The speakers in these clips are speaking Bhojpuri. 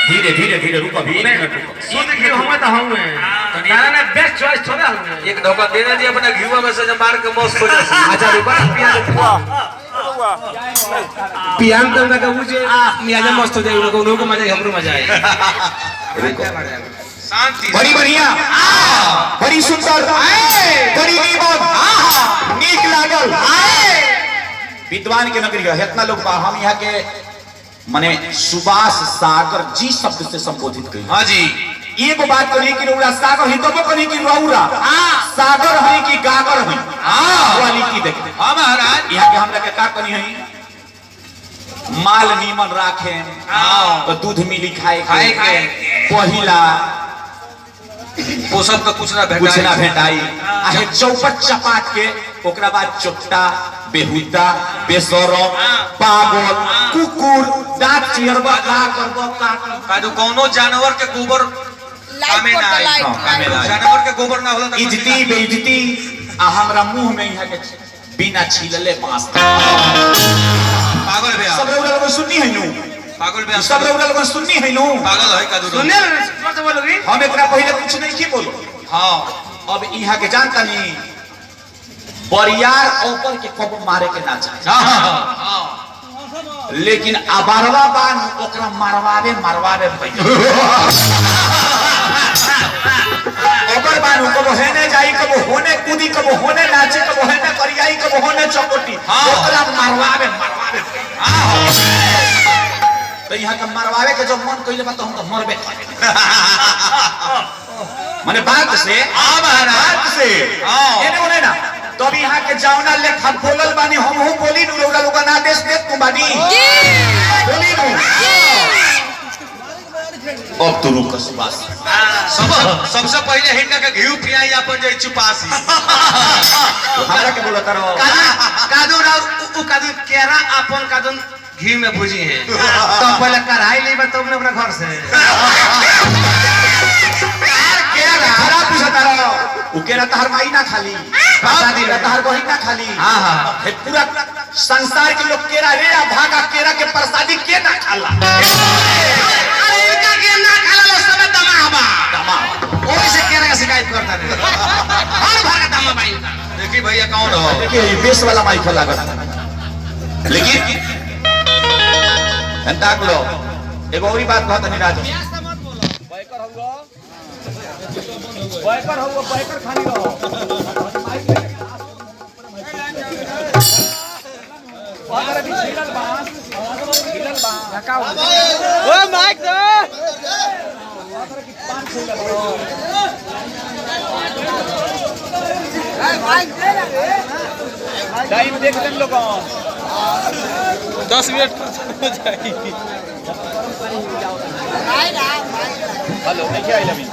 धीरे धीरे धीरे रुको भी 1 मिनट रुको। शुद्ध घी हम तो हम तारा ने बेस्ट चॉइस थोड़ा हम एक धोखा देना जी अपना घीवा में से जब मार के मौत हो जाए। अच्छा रुपा पियान तो ना कहू जे मियाजा मस्त हो जाए उनको मजा आए हमरो मजा आए। शांति बड़ी बढ़िया बड़ी सुंदर बड़ी नीक लागल विद्वान के नगरी है इतना लोग हम यहाँ के माने सुभाष सागर जी शब्द से संबोधित करी। हाँ जी एगो बात कही कि रौरा सागर ही तबो कही कि रौरा सागर है कि गागर है क्वालिटी देख। हाँ महाराज यहाँ के हमरा के का कनी है माल नीमन राखे तो दूध मिली खाए के पहिला पोषण का कुछ ना भेटाई आहे चौपट चपाट के ओकरा बाद चोट्टा बेहुदा बेसरम पागल कुकुर दांत चिरबा का करबो का जो कोनो जानवर के गोबर कामे ना आई जानवर के गोबर ना होला तो इज्जती बेइज्जती आ हमरा मुंह में यहाँ के बिना छीलले बांस पागल बे सब लोग सुननी है नु पागल बे सब लोग सुननी है नु पागल है का सुनने मत बोलोगी हम एकरा पहले कुछ नहीं की बोलो। हाँ अब यहाँ के जानता नहीं बरियार ऊपर के कब मारे के ना चाहिए लेकिन अबारवा बान ओकरा मरवावे भइल ओकर बान कब हेने जाई कब होने कूदी कब होने नाचे कब हेने करियाई कब होने चकोटी ओकरा मरवावे तो यहाँ के मरवावे के जब मन कइले बा तो हम तो मरबे माने बात से बात से एने ओने ना तो अभी यहाँ के जावना लेखा बोलल बानी हम बोली नु लोग ना देश देख तू बानी बोली नु अब तो रुक सुबास सबसे पहले हिंगा के घी पियाई अपन जे चुपासी हमरा के बोलत रहो कादू राव उ कादू केरा अपन कादू घी में भुजी है तो पहले कढ़ाई लेबा तब ने अपना घर से केरा हरा पूछत रहो उ केरा तहर माई ना खाली शादी रे तहर बहिन ना खाली हां हे पूरा संसार के लोग केरा रे आ भागा केरा के प्रसादी के ना खाला अरे इनका के ना खाला लो सब दमा ओई से केरा का शिकायत करता रे हर भागा दमा भाई देखी भैया कौन हो देखिए ये बेस वाला माइक लागत लेकिन अंता को एगो और बात कहत नहीं राजू बैकर खाली रहो अगर अभी छिलल बांस लगाओ ओ माइक दे माइक दे टाइम देख लें लोग 10 मिनट हो जाएगी हेलो नहीं क्या लवी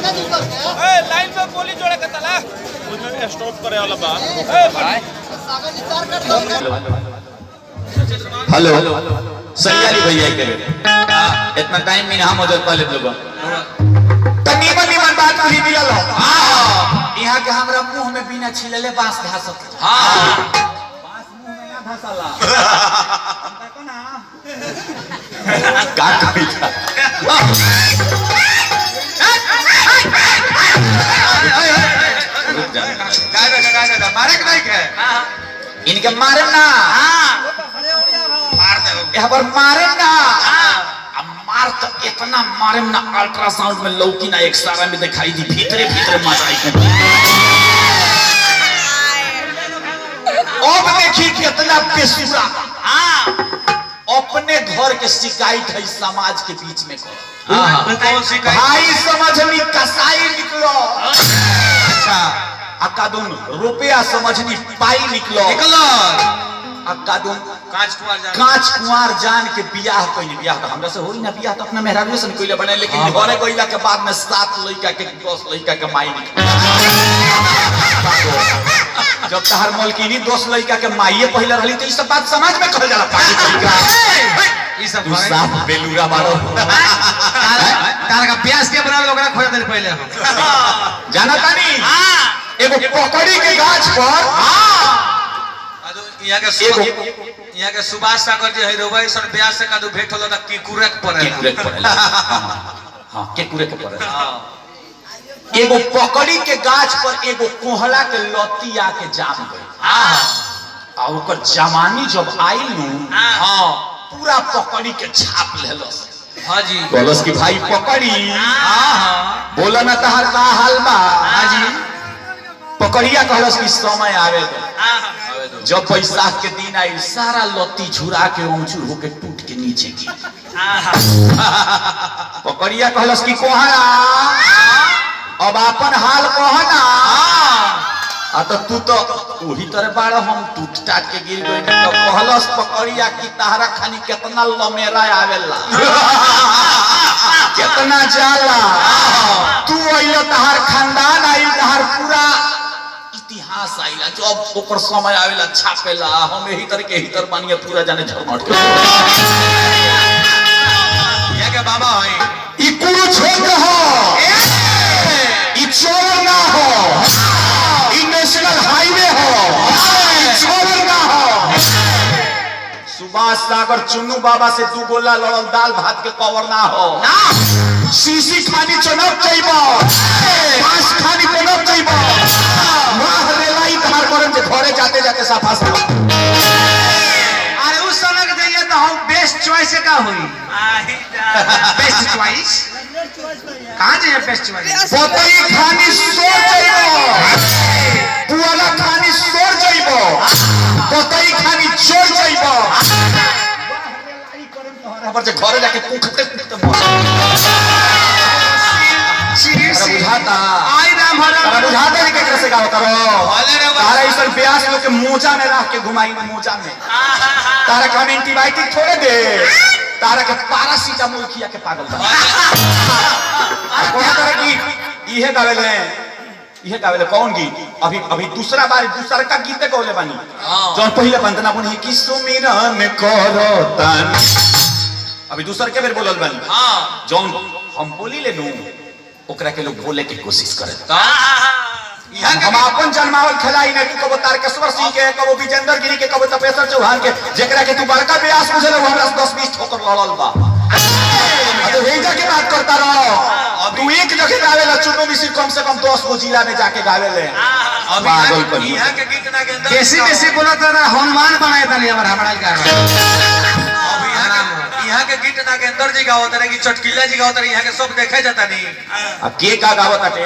लाइन पे गोली जोड़े का तला मुझे स्टॉप करे वाला बात हेलो सैयारी भैया के लिए इतना टाइम में हम मदद पा ले लोग नीमन बात कही मिलल हो यहाँ के हमरा मुंह में बिना छिलले बांस घासत हां बांस मुंह में ना घासला का कही मारे के नहीं है इनके मारे ना मार दे यहाँ पर मारे ना मार तो इतना मारे ना अल्ट्रासाउंड में लौकी ना एक सारा में दिखाई दी भीतरे मचाई अब देखी कितना बेसुरा अपने घर के शिकायत है समाज के बीच में कौन सी भाई समझनी कसाई निकलो अच्छा अकादुन रुपया समझनी पाई निकलो अकादुन कांच कुंवार जान के बियाह कइले बियाह तो हमरा से होई ना बियाह तो अपना मेहरारू से कइले बने लेकिन घरे कइला के बाद में 7 लड़का के 10 लड़का के माई निकल जब तहर मलकिनी 10 लड़का के माईए पहले रहली तो ई सब बात समाज में कहल जाला पागल लड़का ई सब तू साफ बेलूरा मारो काला का प्याज के बना लोग खोज दिन पहले हम जाना तानी हां एगो पकड़ी के गाछ पर यहाँ के सुभाष सागर जी है रोबई सन ब्याह से कादू भेंट होला त केकुरे के पड़े हां केकुरे के पड़े एगो पकड़ी के गाछ पर एगो कोहला के लत्ती आके जाम गई आ ओकर जवानी जब आइल नु हां पूरा पकड़ी के छाप लेलस हां जी बोलस कि भाई पकड़ी हां बोला ना तहार का हाल बा हां जी पकड़िया कहलस कि समय आवे दो जब बैसाख के दिन आई सारा लत्ती झुरा के ऊंचू होके टूट के नीचे गिर पकड़िया कहलस कि कोहरा अब अपन हाल कहना आ तो तू तो वही तरह बाड़ हम टूट टाट के गिर गई तो कहलस पकड़िया कि तारा खानी कितना लमेरा आवेला कितना जाला तू आइला तहार खानदान आई तहार पूरा इतिहास आइला जब ओकर समय आवेला छापेला हम यही तरह के हितर मानिए पूरा जाने झरमट के ये के बाबा है ई कुरु क्षेत्र हो ई चोर ना हो ई नेशनल हाईवे हो ई चोर ना हो सुभाष सागर चुन्नू बाबा से 2 गोला लड़ल दाल भात के कवर ना हो सीसी खानी चनक जइबो पास खानी चनक जइबो माह रेलाई तहार करन जे घरे जाते जाते साफा से अरे उस समय के जाइए तो हम बेस्ट चॉइस का हुई बेस्ट चॉइस कहां जाइए बेस्ट चॉइस पतई खानी सोर जइबो पुआला खानी सोर जइबो पतई खानी चोर जइबो पर जे घरे जाके कुखते कुखते मर सीरियसली बुझाता आई राम हरा बुझाता नहीं केकरा से गाव करो तारा इसन प्यास लोग के मोजा में रख के घुमाई मोजा में तारा के हम एंटीबायोटिक थोड़े दे तारा के पैरासीटामोल खिया के पागल बना कौन तरह की इहे गावेले कौन गीत अभी दूसरा का गीत गौले बानी जौन पहले वंदना बनी कि सुमिरन करो तन अभी दूसर के बेर बोलल बानी हां जौन हम बोली ले नु ओकरा के लोग बोले के कोशिश करे हम अपन जन्मावल खिलाई ने तू कबो तारकेश्वर सिंह के कबो विजेंद्र गिरी के कबो तपेश्वर चौहान के जेकरा के तू बड़का व्यास बुझले हमरा 10-20 ठोकर लड़ल बा तो हेजा के बात करता रहो तू एक जगह गावेला चुनो मिसी कम से कम 10 गो जिला में जाके गावेले पागल कहीं यहाँ के गीत ना के अंदर बेसी बोला तो हनुमान बनाए तनी हमरा का यहाँ के गीत ना के अंदर जी गाओ तरह की चटकीला जी गाओ तरह यहाँ के सब देखे जाता नहीं अब के का गावत हटे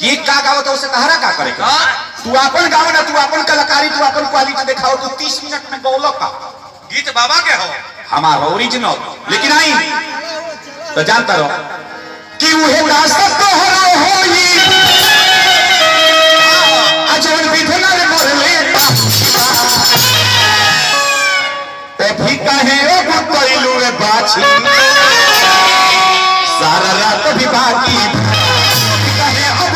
के का गावत उसे तहरा का करे का तू अपन गाओ ना तू अपन कलाकारी तू अपन क्वालिटी दिखाओ तू 30 मिनट में गौलो का गीत बाबा के हो हमारा ओरिजिनल लेकिन आई तो जानता रहो कि उहे रास्ता तोहरा होई अजर विधना रे मोरले अभी कहे ओ कोइलू रे बाछी सारा रात भी बाकी कहे अब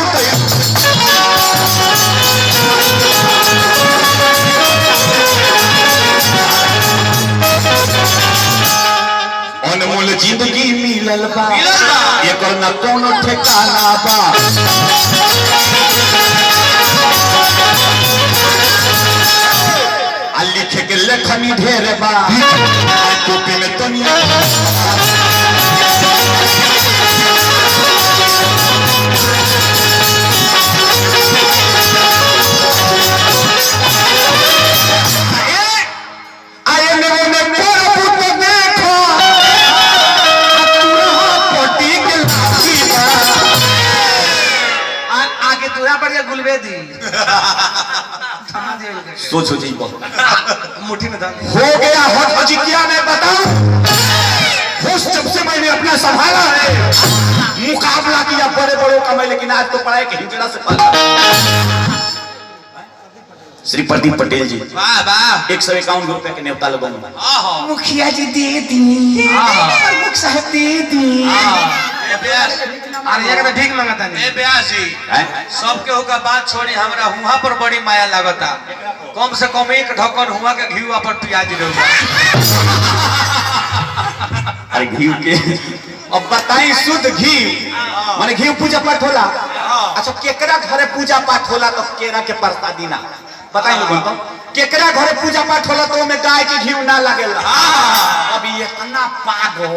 अनमोल जिंदगी मिलल बा एकर न कोनो ठिकाना बा आ लिखे के लेखनी ढेर बा कॉपी में तनिया गुलबेदी सोचो जी मुट्ठी में डाल हो गया हट अजिकिया ने बताओ होश जब से मैंने अपना संभाला है मुकाबला किया बड़े बड़ों का मैं लेकिन आज तो पढ़ाई के हिजड़ा से पाला श्री प्रदीप पटेल जी वाह वाह 151 रुपए के न्योता लगाऊंगा मुखिया जी दे दी प्रमुख साहब दे दी अरे ये भीख मांगता नहीं ए ब्यास जी सबके होगा बात छोड़ी हमरा हुआ पर बड़ी माया लागता कम से कम एक ढक्कन हुआ के घीवा पर पियाज दे अरे घी के अब बताई शुद्ध घी माने घी पूजा पाठ होला। अच्छा केकरा घरे पूजा पाठ होला तो केरा के प्रसादी ना बताई लोगन तो केकरा घरे पूजा पाठ होला तो में गाय के घी ना लागेला। अब ये इतना पागो